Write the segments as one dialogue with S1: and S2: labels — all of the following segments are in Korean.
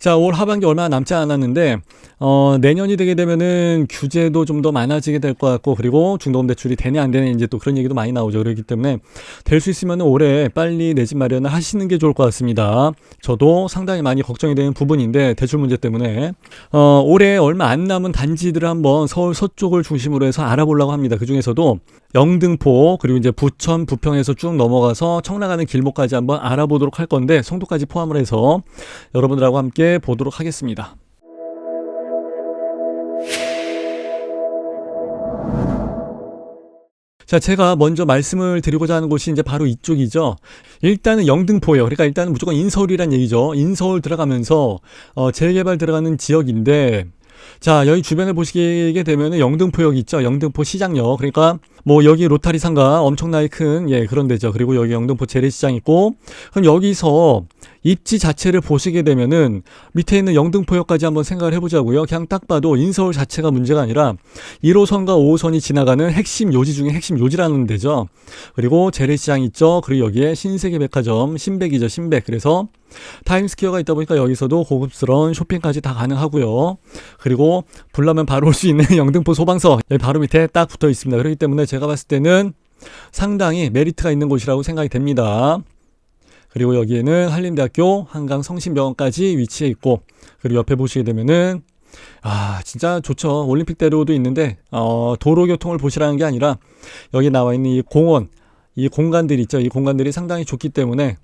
S1: 자, 올 하반기 얼마 남지 않았는데 내년이 되게 되면은 규제도 좀 더 많아지게 될 것 같고, 그리고 중도금 대출이 되냐 안 되냐 이제 또 그런 얘기도 많이 나오죠. 그렇기 때문에 될 수 있으면 올해 빨리 내 집 마련을 하시는 게 좋을 것 같습니다. 저도 상당히 많이 걱정이 되는 부분인데, 대출 문제 때문에 올해 얼마 안 남은 단지들을 한번 서울 서쪽을 중심으로 해서 알아보려고 합니다. 그 중에서도 영등포, 그리고 이제 부천, 부평에서 쭉 넘어가서 청라가는 길목까지 한번 알아보도록 할 건데, 송도까지 포함을 해서 여러분들하고 함께 보도록 하겠습니다. 자, 제가 먼저 말씀을 드리고자 하는 곳이 이제 바로 이쪽이죠. 일단은 영등포예요. 그러니까 일단은 무조건 인서울이란 얘기죠. 인서울 들어가면서 재개발 들어가는 지역인데, 자, 여기 주변에 보시게 되면은 영등포역 있죠. 영등포 시장역. 그러니까 뭐 여기 로타리 상가 엄청나게 큰 그런 데죠. 그리고 여기 영등포 재래시장 있고, 그럼 여기서 입지 자체를 보시게 되면은 밑에 있는 영등포역까지 한번 생각을 해보자고요. 그냥 딱 봐도 인서울 자체가 문제가 아니라 1호선과 5호선이 지나가는 핵심 요지 중에 핵심 요지라는 데죠. 그리고 재래시장 있죠. 그리고 여기에 신세계백화점, 신백이죠. 신백. 그래서 타임스퀘어가 있다 보니까 여기서도 고급스러운 쇼핑까지 다 가능하고요. 그리고 불나면 바로 올 수 있는 영등포 소방서 여기 바로 밑에 딱 붙어 있습니다. 그렇기 때문에 제가 봤을 때는 상당히 메리트가 있는 곳이라고 생각이 됩니다. 그리고 여기에는 한림대학교, 한강성심병원까지 위치해 있고, 그리고 옆에 보시게 되면은 진짜 좋죠. 올림픽대로도 있는데 도로교통을 보시라는 게 아니라 여기 나와 있는 이 공원, 이 공간들 있죠. 이 공간들이 상당히 좋기 때문에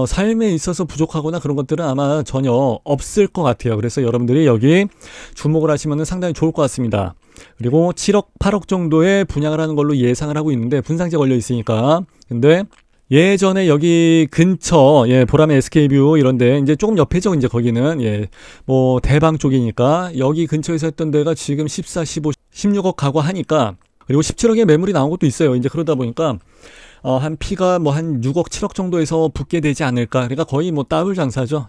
S1: 삶에 있어서 부족하거나 그런 것들은 아마 전혀 없을 것 같아요. 그래서 여러분들이 여기 주목을 하시면 상당히 좋을 것 같습니다. 그리고 7억, 8억 정도의 분양을 하는 걸로 예상을 하고 있는데, 분상제 걸려 있으니까. 근데 예전에 여기 근처 보라매 SK뷰 이런데 이제 조금 옆에죠. 이제 거기는 뭐 대방 쪽이니까 여기 근처에서 했던 데가 지금 14, 15, 16억 가고 하니까, 그리고 17억의 매물이 나온 것도 있어요. 이제 그러다 보니까 한 피가 뭐 한 6억, 7억 정도에서 붙게 되지 않을까. 그러니까 거의 뭐 따블 장사죠.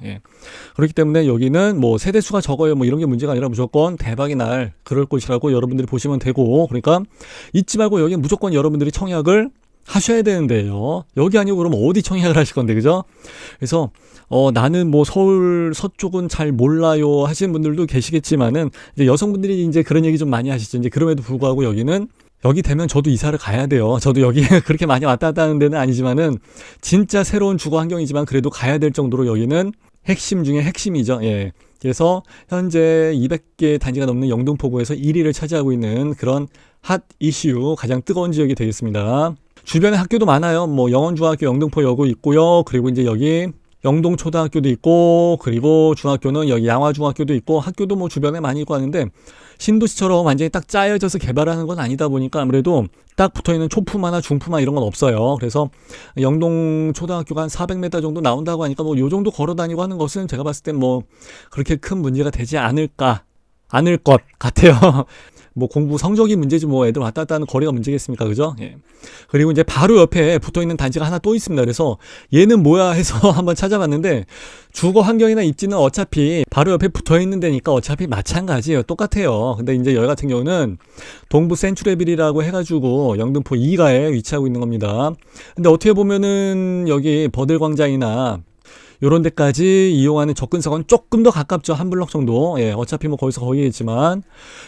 S1: 그렇기 때문에 여기는 뭐 세대수가 적어요. 뭐 이런 게 문제가 아니라 무조건 대박이 날 그럴 곳이라고 여러분들이 보시면 되고, 그러니까 잊지 말고 여기 무조건 여러분들이 청약을 하셔야 되는데요. 여기 아니고 그럼 어디 청약을 하실 건데, 그죠? 그래서 나는 뭐 서울 서쪽은 잘 몰라요 하시는 분들도 계시겠지만은, 이제 여성분들이 이제 그런 얘기 좀 많이 하시죠. 이제 그럼에도 불구하고 여기는, 여기 되면 저도 이사를 가야 돼요. 저도 여기 그렇게 많이 왔다 갔다 하는 데는 아니지만은 진짜 새로운 주거 환경이지만 그래도 가야 될 정도로 여기는 핵심 중에 핵심이죠. 그래서 현재 200개 단지가 넘는 영등포구에서 1위를 차지하고 있는 그런 핫 이슈, 가장 뜨거운 지역이 되겠습니다. 주변에 학교도 많아요. 뭐 영원중학교 영등포여고 있고요. 그리고 이제 여기 영동초등학교도 있고, 그리고 중학교는 여기 양화중학교도 있고, 학교도 뭐 주변에 많이 있고 하는데, 신도시처럼 완전히 딱 짜여져서 개발하는 건 아니다 보니까 아무래도 딱 붙어있는 초품화나 중품화 이런 건 없어요. 그래서 영동초등학교가 한 400m 정도 나온다고 하니까 뭐 요 정도 걸어 다니고 하는 것은 제가 봤을 땐 뭐 그렇게 큰 문제가 되지 않을 것 같아요. 뭐 공부 성적이 문제지 뭐 애들 왔다 갔다 하는 거리가 문제겠습니까, 그죠? 그리고 이제 바로 옆에 붙어있는 단지가 하나 또 있습니다. 그래서 얘는 뭐야 해서 한번 찾아봤는데, 주거 환경이나 입지는 어차피 바로 옆에 붙어있는 데니까 어차피 마찬가지예요. 똑같아요. 근데 이제 여기 같은 경우는 동부 센츄레빌이라고 해가지고 영등포 2가에 위치하고 있는 겁니다. 근데 어떻게 보면은 여기 버들광장이나 요런 데까지 이용하는 접근성은 조금 더 가깝죠. 한 블럭 정도. 어차피 뭐 거기서 거기겠지만.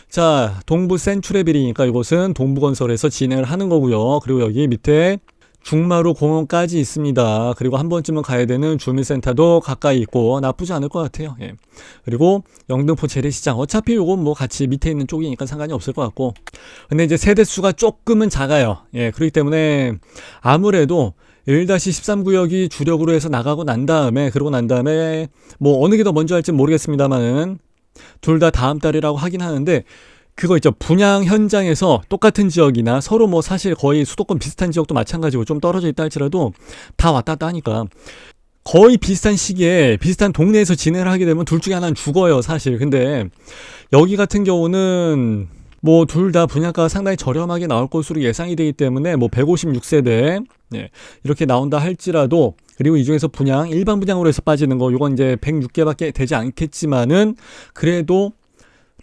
S1: 자, 동부 센츄레빌이니까 이곳은 동부건설에서 진행을 하는 거고요. 그리고 여기 밑에 중마루 공원까지 있습니다. 그리고 한 번쯤은 가야 되는 주민센터도 가까이 있고 나쁘지 않을 것 같아요. 그리고 영등포 재래시장. 어차피 요건 뭐 같이 밑에 있는 쪽이니까 상관이 없을 것 같고. 근데 이제 세대수가 조금은 작아요. 그렇기 때문에 아무래도 1-13구역이 주력으로 해서 나가고 난 다음에, 그러고 난 다음에 뭐 어느 게 더 먼저 할지 모르겠습니다만은 둘 다 다음 달이라고 하긴 하는데, 그거 있죠. 분양 현장에서 똑같은 지역이나 서로 뭐 사실 거의 수도권 비슷한 지역도 마찬가지고 좀 떨어져 있다 할지라도 다 왔다 갔다 하니까 거의 비슷한 시기에 비슷한 동네에서 진행을 하게 되면 둘 중에 하나는 죽어요, 사실. 근데 여기 같은 경우는 뭐 둘 다 분양가가 상당히 저렴하게 나올 것으로 예상이 되기 때문에 뭐 156세대 이렇게 나온다 할지라도, 그리고 이 중에서 분양, 일반 분양으로 해서 빠지는 거, 요건 이제 106개밖에 되지 않겠지만은 그래도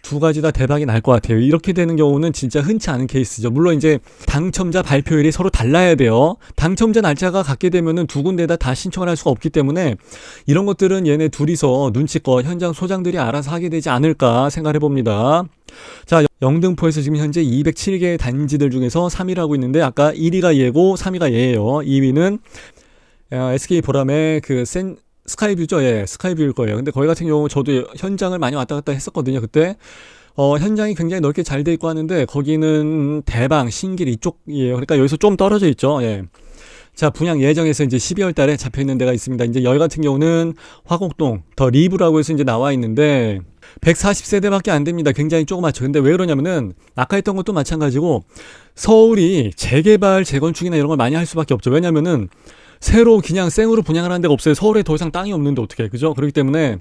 S1: 두 가지 다 대박이 날 것 같아요. 이렇게 되는 경우는 진짜 흔치 않은 케이스죠. 물론 이제 당첨자 발표일이 서로 달라야 돼요. 당첨자 날짜가 같게 되면은 두 군데다 다 신청을 할 수가 없기 때문에 이런 것들은 얘네 둘이서 눈치껏 현장 소장들이 알아서 하게 되지 않을까 생각해 봅니다. 자, 영등포에서 지금 현재 207개의 단지들 중에서 3위를 하고 있는데 아까 1위가 얘고 3위가 얘예요. 2위는 SK 보람의 그 스카이뷰죠. 예, 스카이뷰일 거예요. 근데 거기 같은 경우 저도 현장을 많이 왔다 갔다 했었거든요. 그때 현장이 굉장히 넓게 잘 돼 있고 하는데 거기는 대방, 신길 이쪽이에요. 그러니까 여기서 좀 떨어져 있죠. 예. 자, 분양 예정에서 이제 12월 달에 잡혀 있는 데가 있습니다. 이제 여기 같은 경우는 화곡동 더 리브라고 해서 이제 나와 있는데 140세대밖에 안 됩니다. 굉장히 조그맣죠. 근데 왜 그러냐면은 아까 했던 것도 마찬가지고 서울이 재개발, 재건축이나 이런 걸 많이 할 수밖에 없죠. 왜냐면은 새로 그냥 생으로 분양을 하는 데가 없어요. 서울에 더 이상 땅이 없는데 어떻게, 그죠? 그렇기 때문에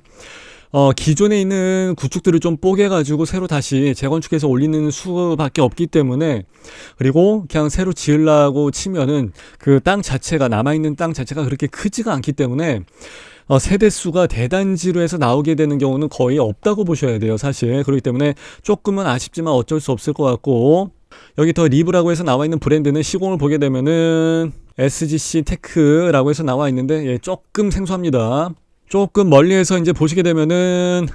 S1: 기존에 있는 구축들을 좀 뽀개가지고 새로 다시 재건축해서 올리는 수밖에 없기 때문에, 그리고 그냥 새로 지으려고 치면은 그 땅 자체가, 남아있는 땅 자체가 그렇게 크지가 않기 때문에 세대수가 대단지로 해서 나오게 되는 경우는 거의 없다고 보셔야 돼요, 사실. 그렇기 때문에 조금은 아쉽지만 어쩔 수 없을 것 같고, 여기 더 리브라고 해서 나와 있는 브랜드는 시공을 보게 되면은 SGC 테크라고 해서 나와 있는데, 예, 조금 생소합니다. 조금 멀리에서 이제 보시게 되면은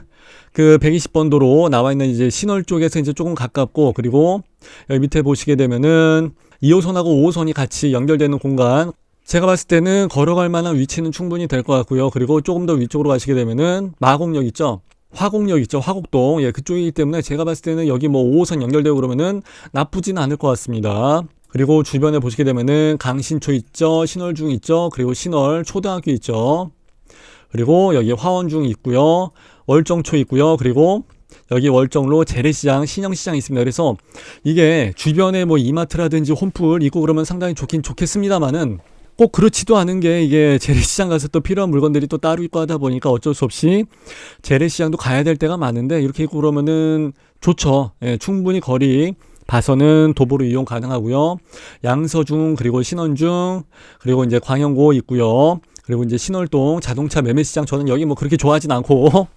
S1: 그 120번 도로 나와 있는 이제 신월 쪽에서 이제 조금 가깝고, 그리고 여기 밑에 보시게 되면은 2호선하고 5호선이 같이 연결되는 공간, 제가 봤을 때는 걸어갈 만한 위치는 충분히 될 것 같고요. 그리고 조금 더 위쪽으로 가시게 되면은 마곡역 있죠. 화곡역 있죠. 화곡동. 예, 그쪽이기 때문에 제가 봤을 때는 여기 뭐 5호선 연결되고 그러면은 나쁘지는 않을 것 같습니다. 그리고 주변에 보시게 되면은 강신초 있죠. 신월중 있죠. 그리고 신월 초등학교 있죠. 그리고 여기 화원중 있고요. 월정초 있고요. 그리고 여기 월정로 재래시장, 신영시장 있습니다. 그래서 이게 주변에 뭐 이마트라든지 홈플 있고 그러면 상당히 좋긴 좋겠습니다만은 꼭 그렇지도 않은 게, 이게 재래시장 가서 또 필요한 물건들이 또 따로 있고 하다 보니까 어쩔 수 없이 재래시장도 가야 될 때가 많은데, 이렇게 있고 그러면은 좋죠. 예, 충분히 거리 봐서는 도보로 이용 가능하고요. 양서중, 그리고 신원중, 그리고 이제 광영고 있고요. 그리고 이제 신월동 자동차 매매시장, 저는 여기 뭐 그렇게 좋아하진 않고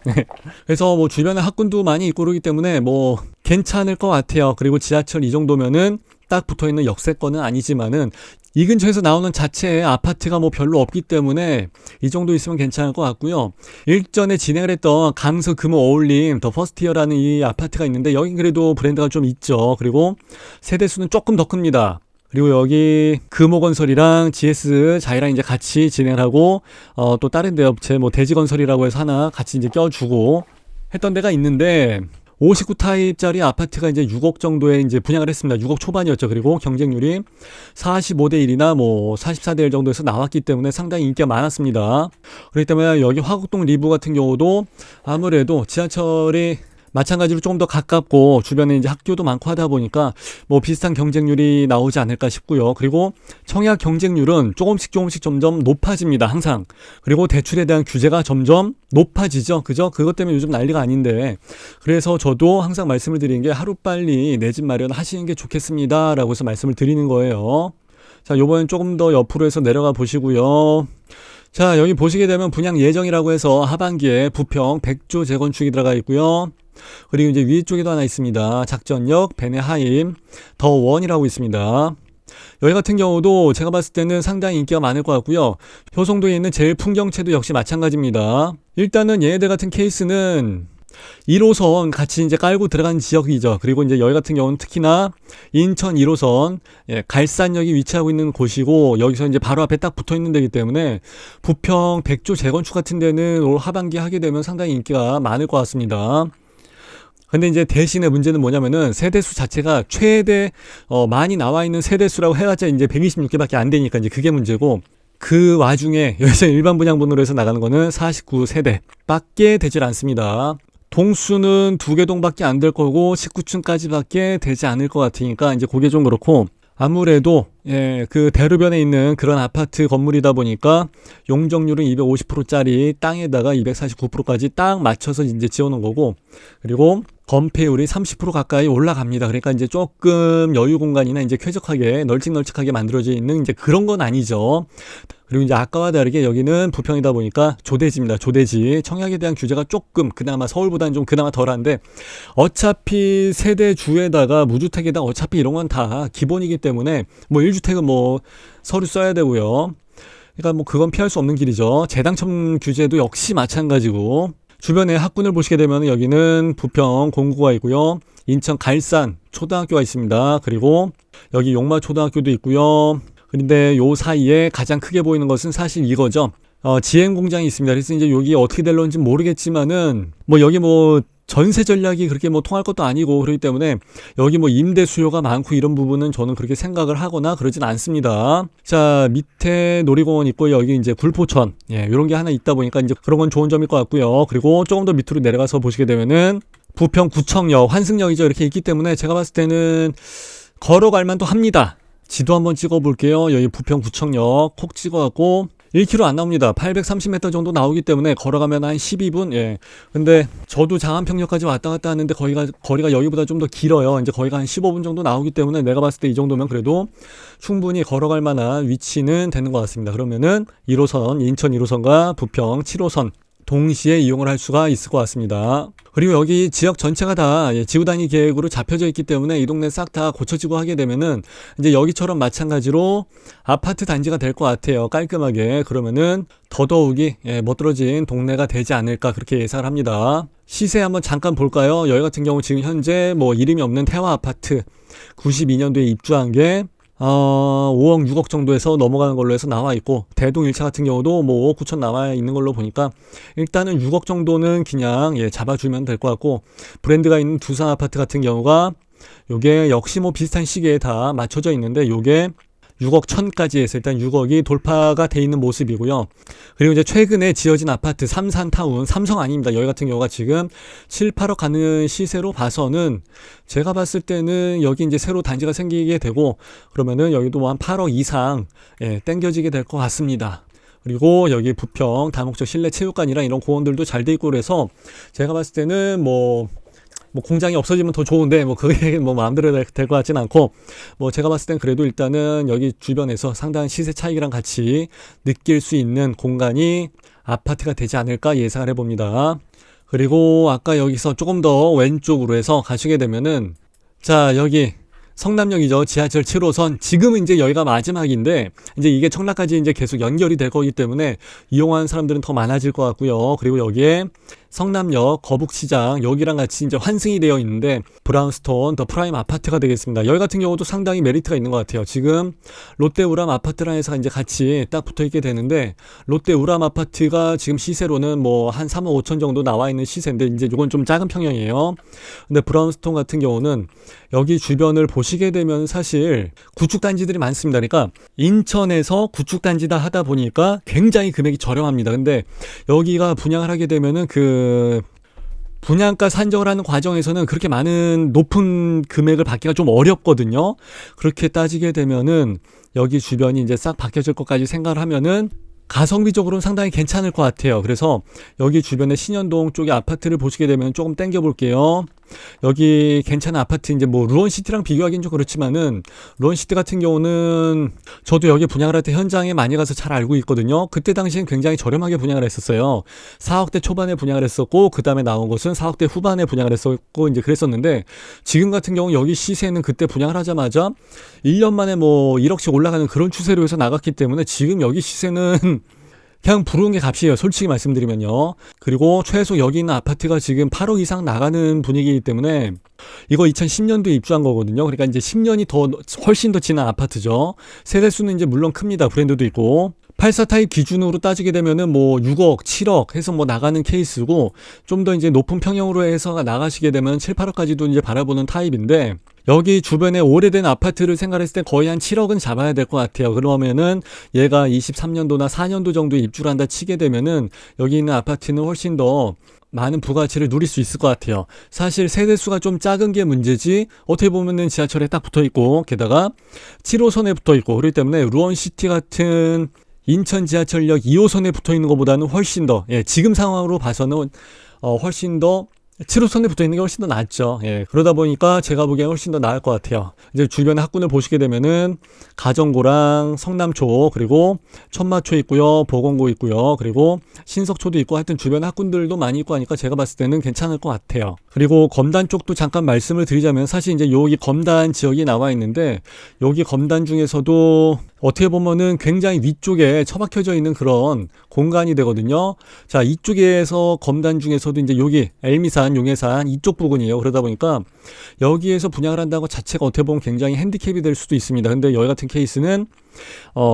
S1: 그래서 뭐 주변에 학군도 많이 있고 그러기 때문에 뭐 괜찮을 것 같아요. 그리고 지하철 이 정도면은 딱 붙어있는 역세권은 아니지만은 이 근처에서 나오는 자체의 아파트가 뭐 별로 없기 때문에 이 정도 있으면 괜찮을 것 같고요. 일전에 진행을 했던 강서 금호 어울림 더 퍼스티어라는 이 아파트가 있는데 여긴 그래도 브랜드가 좀 있죠. 그리고 세대수는 조금 더 큽니다. 그리고 여기 금호건설이랑 GS 자이랑 이제 같이 진행을 하고 또 다른 대업체 뭐 대지건설이라고 해서 하나 같이 이제 껴주고 했던 데가 있는데 59타입짜리 아파트가 이제 6억 정도에 이제 분양을 했습니다. 6억 초반이었죠. 그리고 경쟁률이 45대 1이나 뭐 44대 1 정도에서 나왔기 때문에 상당히 인기가 많았습니다. 그렇기 때문에 여기 화곡동 리브 같은 경우도 아무래도 지하철이 마찬가지로 조금 더 가깝고 주변에 이제 학교도 많고 하다 보니까 뭐 비슷한 경쟁률이 나오지 않을까 싶고요. 그리고 청약 경쟁률은 조금씩 점점 높아집니다. 항상. 그리고 대출에 대한 규제가 점점 높아지죠. 그죠? 그것 때문에 요즘 난리가 아닌데, 그래서 저도 항상 말씀을 드리는 게 하루빨리 내 집 마련 하시는 게 좋겠습니다 라고 해서 말씀을 드리는 거예요. 자, 요번엔 조금 더 옆으로 해서 내려가 보시고요. 자, 여기 보시게 되면 분양 예정이라고 해서 하반기에 부평 백조 재건축이 들어가 있고요. 그리고 이제 위쪽에도 하나 있습니다. 작전역, 베네하임, 더 원이라고 있습니다. 여기 같은 경우도 제가 봤을 때는 상당히 인기가 많을 것 같고요. 효성도에 있는 제일풍경채도 역시 마찬가지입니다. 일단은 얘네들 같은 케이스는 1호선 같이 이제 깔고 들어간 지역이죠. 그리고 이제 여기 같은 경우는 특히나 인천 1호선, 예, 갈산역이 위치하고 있는 곳이고, 여기서 이제 바로 앞에 딱 붙어 있는 데이기 때문에 부평 백조 재건축 같은 데는 올 하반기 하게 되면 상당히 인기가 많을 것 같습니다. 근데 이제 대신에 문제는 뭐냐면은 세대수 자체가 최대 많이 나와 있는 세대수라고 해봤자 이제 126개밖에 안 되니까 이제 그게 문제고, 그 와중에 여기서 일반 분양분으로 해서 나가는 거는 49세대밖에 되질 않습니다. 동수는 2개 동밖에 안 될 거고 19층까지밖에 되지 않을 것 같으니까 이제 그게 좀 그렇고, 아무래도 예, 그 대로변에 있는 그런 아파트 건물이다 보니까 용적률은 250%짜리 땅에다가 249%까지 딱 맞춰서 이제 지어놓은 거고, 그리고 건폐율이 30% 가까이 올라갑니다. 그러니까 이제 조금 여유 공간이나 이제 쾌적하게 널찍널찍하게 만들어져 있는 이제 그런 건 아니죠. 그리고 이제 아까와 다르게 여기는 부평이다 보니까 조대지입니다. 조대지. 청약에 대한 규제가 조금 그나마 서울보다는 좀 그나마 덜한데 어차피 세대주에다가 무주택에다 어차피 이런 건 다 기본이기 때문에 뭐 1주택은 뭐 서류 써야 되고요. 그러니까 뭐 그건 피할 수 없는 길이죠. 재당첨 규제도 역시 마찬가지고 주변에 학군을 보시게 되면 여기는 부평 공고가 있고요. 인천 갈산 초등학교가 있습니다. 그리고 여기 용마 초등학교도 있고요. 그런데 요 사이에 가장 크게 보이는 것은 사실 이거죠. 지행 공장이 있습니다. 그래서 이제 여기 어떻게 될런지 모르겠지만은 뭐 여기 뭐 전세 전략이 그렇게 뭐 통할 것도 아니고 그렇기 때문에 여기 뭐 임대 수요가 많고 이런 부분은 저는 그렇게 생각을 하거나 그러진 않습니다. 자, 밑에 놀이공원 있고 여기 이제 굴포천 이런 게 하나 있다 보니까 이제 그런 건 좋은 점일 것 같고요. 그리고 조금 더 밑으로 내려가서 보시게 되면은 부평 구청역 환승역이죠. 이렇게 있기 때문에 제가 봤을 때는 걸어갈 만도 합니다. 지도 한번 찍어 볼게요. 여기 부평 구청역 콕 찍어갖고 1km 안 나옵니다. 830m 정도 나오기 때문에 걸어가면 한 12분. 근데 저도 장안평역까지 왔다 갔다 하는데 거리가 여기보다 좀 더 길어요. 이제 거기가 한 15분 정도 나오기 때문에 내가 봤을 때 이 정도면 그래도 충분히 걸어갈 만한 위치는 되는 것 같습니다. 그러면은 1호선 인천 1호선과 부평 7호선 동시에 이용을 할 수가 있을 것 같습니다. 그리고 여기 지역 전체가 다 지구 단위 계획으로 잡혀져 있기 때문에 이 동네 싹 다 고쳐지고 하게 되면은 이제 여기처럼 마찬가지로 아파트 단지가 될 것 같아요. 깔끔하게. 그러면은 더더욱이 멋들어진 동네가 되지 않을까 그렇게 예상을 합니다. 시세 한번 잠깐 볼까요? 여기 같은 경우 지금 현재 뭐 이름이 없는 태화 아파트 92년도에 입주한 게 5억 6억 정도에서 넘어가는 걸로 해서 나와 있고 대동 1차 같은 경우도 뭐 5억 9천 나와 있는 걸로 보니까 일단은 6억 정도는 그냥 잡아주면 될 것 같고 브랜드가 있는 두산 아파트 같은 경우가 요게 역시 뭐 비슷한 시기에 다 맞춰져 있는데 요게 6억 1천까지 해서 일단 6억이 돌파가 돼 있는 모습이고요. 그리고 이제 최근에 지어진 아파트 삼산타운, 삼성 아닙니다. 여기 같은 경우가 지금 7, 8억 가는 시세로 봐서는 제가 봤을 때는 여기 이제 새로 단지가 생기게 되고 그러면은 여기도 뭐 한 8억 이상 땡겨지게 될 것 같습니다. 그리고 여기 부평 다목적 실내 체육관이랑 이런 공원들도 잘 돼 있고 그래서 제가 봤을 때는 뭐 공장이 없어지면 더 좋은데 뭐 그게 뭐 마음대로 될 것 같진 않고 뭐 제가 봤을 땐 그래도 일단은 여기 주변에서 상당한 시세 차익이랑 같이 느낄 수 있는 공간이 아파트가 되지 않을까 예상을 해봅니다. 그리고 아까 여기서 조금 더 왼쪽으로 해서 가시게 되면은 자 여기 성남역이죠. 지하철 7호선. 지금은 이제 여기가 마지막인데, 이제 이게 청라까지 이제 계속 연결이 될 거기 때문에 이용하는 사람들은 더 많아질 것 같고요. 그리고 여기에 성남역, 거북시장, 여기랑 같이 이제 환승이 되어 있는데, 브라운스톤, 더 프라임 아파트가 되겠습니다. 여기 같은 경우도 상당히 메리트가 있는 것 같아요. 지금 롯데우람 아파트랑 해서 이제 같이 딱 붙어 있게 되는데, 롯데우람 아파트가 지금 시세로는 뭐 한 3억 5천 정도 나와 있는 시세인데, 이제 이건 좀 작은 평형이에요. 근데 브라운스톤 같은 경우는 여기 주변을 보시게 되면 사실 구축단지들이 많습니다. 그러니까 인천에서 구축단지다 하다 보니까 굉장히 금액이 저렴합니다. 근데 여기가 분양을 하게 되면은 그 분양가 산정을 하는 과정에서는 그렇게 많은 높은 금액을 받기가 좀 어렵거든요. 그렇게 따지게 되면은 여기 주변이 이제 싹 바뀌어질 것까지 생각을 하면은 가성비적으로는 상당히 괜찮을 것 같아요. 그래서 여기 주변에 신현동 쪽에 아파트를 보시게 되면 조금 땡겨 볼게요. 여기 괜찮은 아파트 이제 뭐 루원시티랑 비교하기는 좀 그렇지만은 루원시티 같은 경우는 저도 여기 분양을 할 때 현장에 많이 가서 잘 알고 있거든요. 그때 당시엔 굉장히 저렴하게 분양을 했었어요. 4억대 초반에 분양을 했었고 그 다음에 나온 것은 4억대 후반에 분양을 했었고 이제 그랬었는데 지금 같은 경우 여기 시세는 그때 분양을 하자마자 1년 만에 뭐 1억씩 올라가는 그런 추세로 해서 나갔기 때문에 지금 여기 시세는 그냥 부르는 게 값이에요. 솔직히 말씀드리면요. 그리고 최소 여기 있는 아파트가 지금 8억 이상 나가는 분위기이기 때문에 이거 2010년도에 입주한 거거든요. 그러니까 이제 10년이 훨씬 더 지난 아파트죠. 세대수는 이제 물론 큽니다. 브랜드도 있고. 84 타입 기준으로 따지게 되면은 뭐 6억, 7억 해서 뭐 나가는 케이스고 좀 더 이제 높은 평형으로 해서 나가시게 되면 7, 8억까지도 이제 바라보는 타입인데 여기 주변에 오래된 아파트를 생각했을 때 거의 한 7억은 잡아야 될 것 같아요. 그러면은 얘가 23년도나 4년도 정도에 입주를 한다 치게 되면은 여기 있는 아파트는 훨씬 더 많은 부가치를 누릴 수 있을 것 같아요. 사실 세대수가 좀 작은 게 문제지 어떻게 보면은 지하철에 딱 붙어 있고 게다가 7호선에 붙어 있고 그렇기 때문에 루원시티 같은 인천 지하철역 2호선에 붙어 있는 것보다는 훨씬 더 지금 상황으로 봐서는 훨씬 더 7호선에 붙어 있는 게 훨씬 더 낫죠. 예, 그러다 보니까 제가 보기엔 훨씬 더 나을 것 같아요. 이제 주변의 학군을 보시게 되면은 가정고랑 성남초 그리고 천마초 있고요, 보건고 있고요, 그리고 신석초도 있고 하여튼 주변 학군들도 많이 있고 하니까 제가 봤을 때는 괜찮을 것 같아요. 그리고 검단 쪽도 잠깐 말씀을 드리자면 사실 이제 여기 검단 지역이 나와 있는데 여기 검단 중에서도 어떻게 보면은 굉장히 위쪽에 처박혀져 있는 그런 공간이 되거든요. 자, 이쪽에서 검단 중에서도 이제 여기 엘미산, 용해산 이쪽 부근이에요. 그러다 보니까 여기에서 분양을 한다고 자체가 어떻게 보면 굉장히 핸디캡이 될 수도 있습니다. 근데 여기 같은 케이스는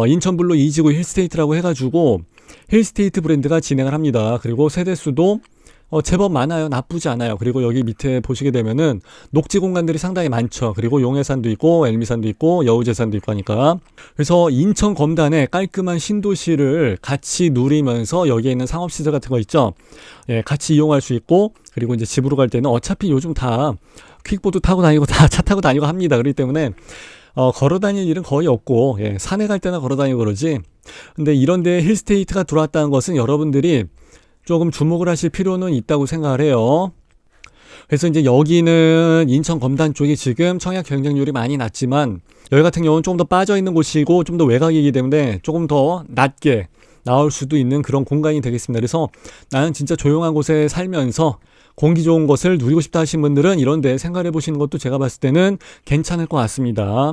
S1: 인천블루 이지구 힐스테이트라고 해가지고 힐스테이트 브랜드가 진행을 합니다. 그리고 세대수도 제법 많아요. 나쁘지 않아요. 그리고 여기 밑에 보시게 되면은 녹지 공간들이 상당히 많죠. 그리고 용해산도 있고 엘미산도 있고 여우제산도 있고 하니까. 그래서 인천 검단의 깔끔한 신도시를 같이 누리면서 여기에 있는 상업시설 같은 거 있죠. 예, 같이 이용할 수 있고 그리고 이제 집으로 갈 때는 어차피 요즘 다 퀵보드 타고 다니고 다 차 타고 다니고 합니다. 그렇기 때문에 걸어 다닐 일은 거의 없고 예, 산에 갈 때나 걸어 다니고 그러지. 근데 이런 데 힐스테이트가 들어왔다는 것은 여러분들이 조금 주목을 하실 필요는 있다고 생각을 해요. 그래서 이제 여기는 인천 검단 쪽이 지금 청약 경쟁률이 많이 낮지만 여기 같은 경우는 좀 더 빠져 있는 곳이고 좀 더 외곽이기 때문에 조금 더 낮게 나올 수도 있는 그런 공간이 되겠습니다. 그래서 나는 진짜 조용한 곳에 살면서 공기 좋은 것을 누리고 싶다 하신 분들은 이런 데 생각해 보시는 것도 제가 봤을 때는 괜찮을 것 같습니다.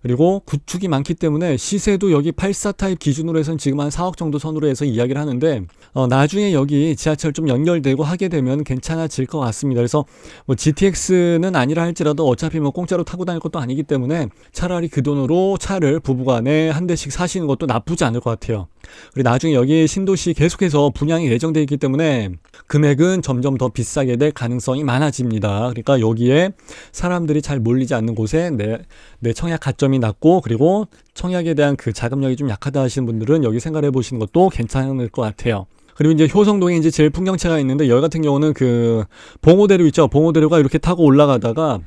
S1: 그리고 구축이 많기 때문에 시세도 여기 84 타입 기준으로 해서는 지금 한 4억 정도 선으로 해서 이야기를 하는데 나중에 여기 지하철 좀 연결되고 하게 되면 괜찮아질 것 같습니다. 그래서 뭐 GTX는 아니라 할지라도 어차피 뭐 공짜로 타고 다닐 것도 아니기 때문에 차라리 그 돈으로 차를 부부간에 한 대씩 사시는 것도 나쁘지 않을 것 같아요. 그리고 나중에 여기 신도시 계속해서 분양이 예정되어 있기 때문에 금액은 점점 더 비싸게 될 가능성이 많아집니다. 그러니까 여기에 사람들이 잘 몰리지 않는 곳에 내 청약 가점이 낮고 그리고 청약에 대한 그 자금력이 좀 약하다 하시는 분들은 여기 생각해 보시는 것도 괜찮을 것 같아요. 그리고 이제 효성동에 이제 제일 풍경채가 있는데 여기 같은 경우는 그 봉오대로 있죠. 봉오대로가 이렇게 타고 올라가다가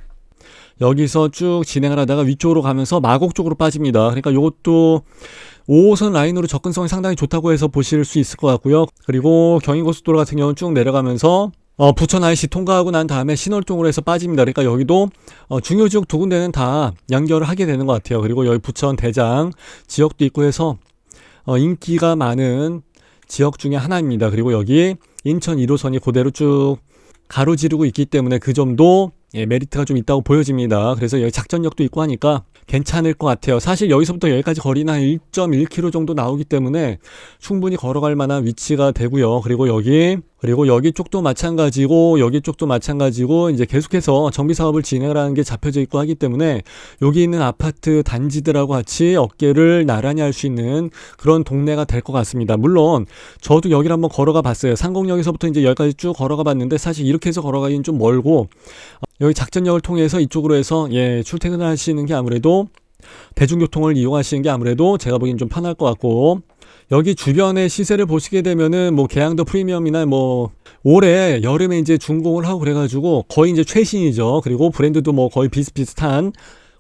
S1: 여기서 쭉 진행을 하다가 위쪽으로 가면서 마곡 쪽으로 빠집니다. 그러니까 이것도 5호선 라인으로 접근성이 상당히 좋다고 해서 보실 수 있을 것 같고요. 그리고 경인고속도로 같은 경우는 쭉 내려가면서 부천 IC 통과하고 난 다음에 신월동으로 해서 빠집니다. 그러니까 여기도 중요 지역 두 군데는 다 연결을 하게 되는 것 같아요. 그리고 여기 부천 대장 지역도 있고 해서 인기가 많은 지역 중에 하나입니다. 그리고 여기 인천 1호선이 그대로 쭉 가로지르고 있기 때문에 그 점도 메리트가 좀 있다고 보여집니다. 그래서 여기 작전력도 있고 하니까 괜찮을 것 같아요. 사실 여기서부터 여기까지 거리는 한 1.1km 정도 나오기 때문에 충분히 걸어갈 만한 위치가 되고요. 그리고 여기 쪽도 마찬가지고 여기 쪽도 마찬가지고 이제 계속해서 정비 사업을 진행을 하는 게 잡혀져 있고 하기 때문에 여기 있는 아파트 단지들하고 같이 어깨를 나란히 할 수 있는 그런 동네가 될 것 같습니다. 물론 저도 여기를 한번 걸어가 봤어요. 상공역에서부터 이제 여기까지 쭉 걸어가 봤는데 사실 이렇게 해서 걸어가기는 좀 멀고 여기 작전역을 통해서 이쪽으로 해서 출퇴근을 하시는 게 아무래도 대중교통을 이용하시는 게 아무래도 제가 보기엔 좀 편할 것 같고 여기 주변의 시세를 보시게 되면은 뭐 계양도 프리미엄이나 뭐 올해 여름에 이제 준공을 하고 그래가지고 거의 이제 최신이죠. 그리고 브랜드도 뭐 거의 비슷비슷한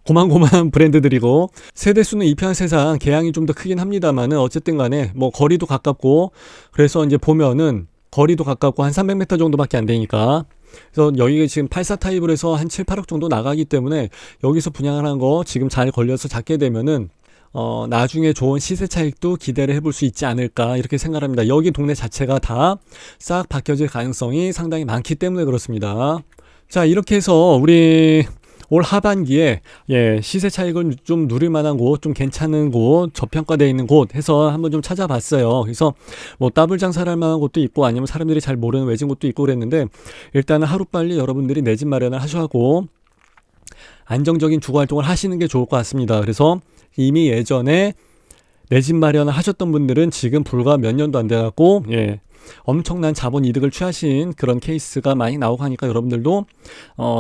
S1: 고만고만 브랜드들이고 세대수는 이편세상 계양이 좀 더 크긴 합니다만은 어쨌든 간에 뭐 거리도 가깝고 그래서 이제 보면은 거리도 가깝고 한 300m 정도밖에 안 되니까 그래서 여기가 지금 84 타입으로 해서 한 7, 8억 정도 나가기 때문에 여기서 분양을 한 거 지금 잘 걸려서 잡게 되면은 나중에 좋은 시세 차익도 기대를 해볼 수 있지 않을까 이렇게 생각합니다. 여기 동네 자체가 다 싹 바뀌어질 가능성이 상당히 많기 때문에 그렇습니다. 자, 이렇게 해서 우리 올 하반기에 시세 차익을 좀 누릴 만한 곳, 좀 괜찮은 곳, 저평가되어 있는 곳 해서 한번 좀 찾아봤어요. 그래서 뭐 더블 장사를 할 만한 곳도 있고 아니면 사람들이 잘 모르는 외진 곳도 있고 그랬는데 일단은 하루빨리 여러분들이 내 집 마련을 하셔고 안정적인 주거 활동을 하시는 게 좋을 것 같습니다. 그래서 이미 예전에 내 집 마련을 하셨던 분들은 지금 불과 몇 년도 안 돼갖고 엄청난 자본 이득을 취하신 그런 케이스가 많이 나오고 하니까 여러분들도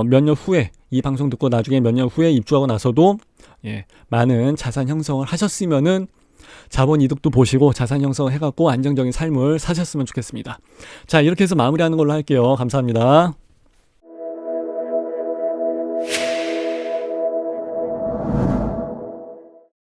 S1: 몇 년 후에 이 방송 듣고 나중에 몇 년 후에 입주하고 나서도 많은 자산 형성을 하셨으면은 자본 이득도 보시고 자산 형성을 해갖고 안정적인 삶을 사셨으면 좋겠습니다. 자, 이렇게 해서 마무리하는 걸로 할게요. 감사합니다.